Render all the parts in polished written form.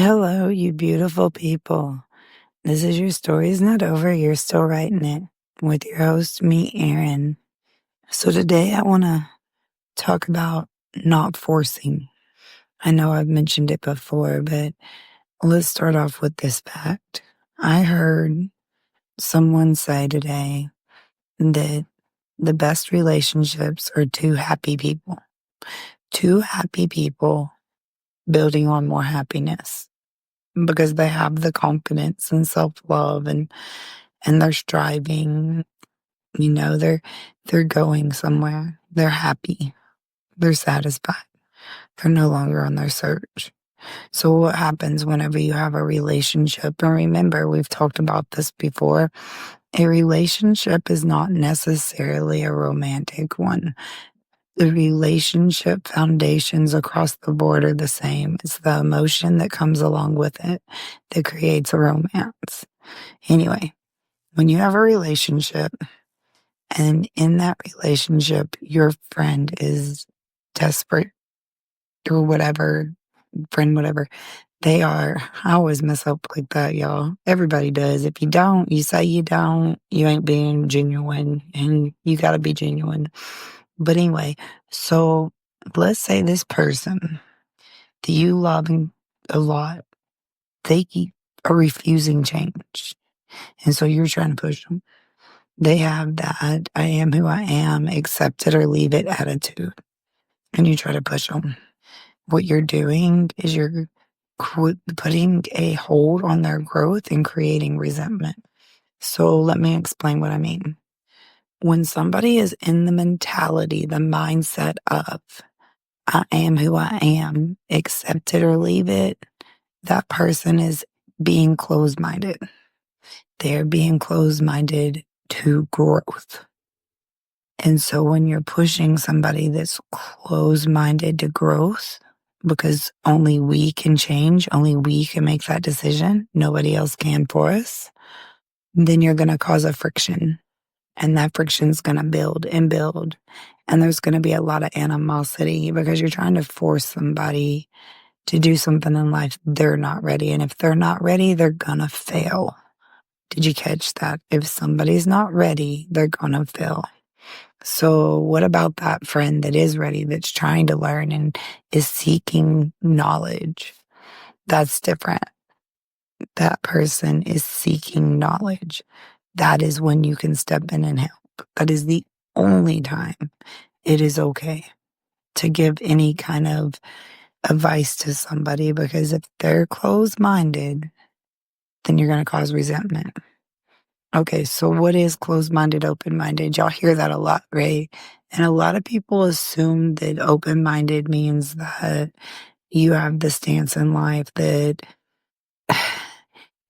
Hello, you beautiful people. This is Your Story's Not Over, You're Still Writing It, with your host, me, Erin. So today I want to talk about not forcing. I know I've mentioned it before, but let's start off with this fact. I heard someone say today that the best relationships are two happy people building on more happiness, because they have the confidence and self-love and they're striving, they're going somewhere. They're happy. They're satisfied. They're no longer on their search. So what happens whenever you have a relationship? And remember, we've talked about this before. A relationship is not necessarily a romantic one. The relationship foundations across the board are the same. It's the emotion that comes along with it that creates a romance. Anyway, when you have a relationship and in that relationship, your friend is desperate or whatever, whatever they are. I always mess up like that, y'all. Everybody does. If you don't, you say you don't, you ain't being genuine, and you got to be genuine. But anyway, so let's say this person that you love a lot, they are refusing change. And so you're trying to push them. They have that I am who I am, accept it or leave it attitude. And you try to push them. What you're doing is you're putting a hold on their growth and creating resentment. So let me explain what I mean. When somebody is in the mentality, the mindset of I am who I am, accept it or leave it, that person is being closed-minded. They're being closed-minded to growth. And so when you're pushing somebody that's closed-minded to growth, because only we can change, only we can make that decision, nobody else can for us, then you're going to cause a friction. And that friction's going to build and build. And there's going to be a lot of animosity because you're trying to force somebody to do something in life they're not ready. And if they're not ready, they're going to fail. Did you catch that? If somebody's not ready, they're going to fail. So what about that friend that is ready, that's trying to learn and is seeking knowledge? That's different. That person is seeking knowledge. That is when you can step in and help. That is the only time it is okay to give any kind of advice to somebody, because if they're closed-minded, then you're going to cause resentment. Okay, so what is closed-minded, open-minded? Y'all hear that a lot, right? And a lot of people assume that open-minded means that you have the stance in life that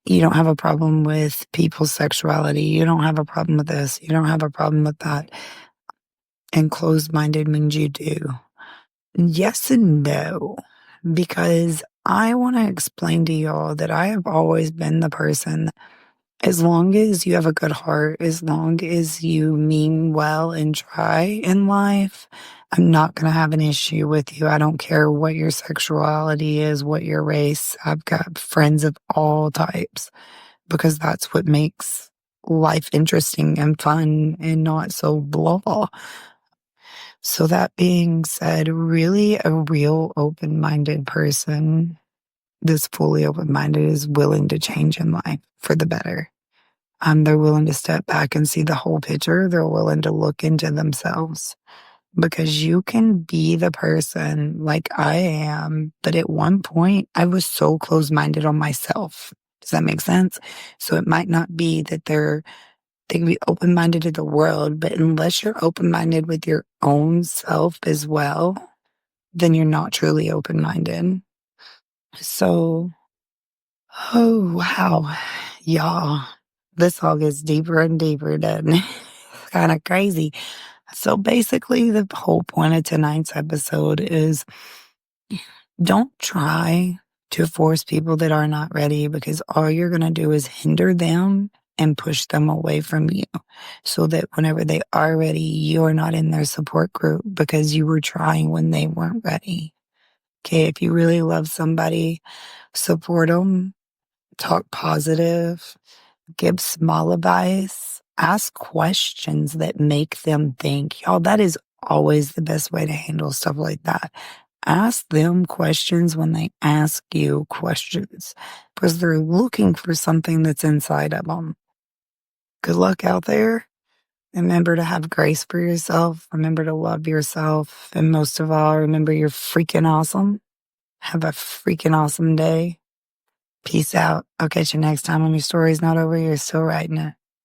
you don't have a problem with people's sexuality. You don't have a problem with this. You don't have a problem with that. And closed-minded means you do. Yes and no, because I want to explain to y'all that I have always been the person, as long as you have a good heart, as long as you mean well and try in life, I'm not going to have an issue with you. I don't care what your sexuality is, what your race. I've got friends of all types, because that's what makes life interesting and fun and not so blah. So that being said, really a real open-minded person that's fully open-minded is willing to change in life for the better. They're willing to step back and see the whole picture. They're willing to look into themselves, because you can be the person like I am, but at one point I was so closed-minded on myself. Does that make sense? So it might not be that they can be open-minded to the world, but unless you're open-minded with your own self as well, then you're not truly open-minded. So, oh, wow, y'all, this all gets deeper and deeper, doesn't it? It's kind of crazy. So basically, the whole point of tonight's episode is don't try to force people that are not ready, because all you're going to do is hinder them and push them away from you, so that whenever they are ready, you're not in their support group because you were trying when they weren't ready. Okay, if you really love somebody, Support them, talk positive, give small advice, ask questions that make them think. Y'all, that is always the best way to handle stuff like that. Ask them questions when they ask you questions because they're looking for something that's inside of them. Good luck out there. Remember to have grace for yourself. Remember to love yourself. And most of all, remember you're freaking awesome. Have a freaking awesome day. Peace out. I'll catch you next time when your story's not over. You're still writing it.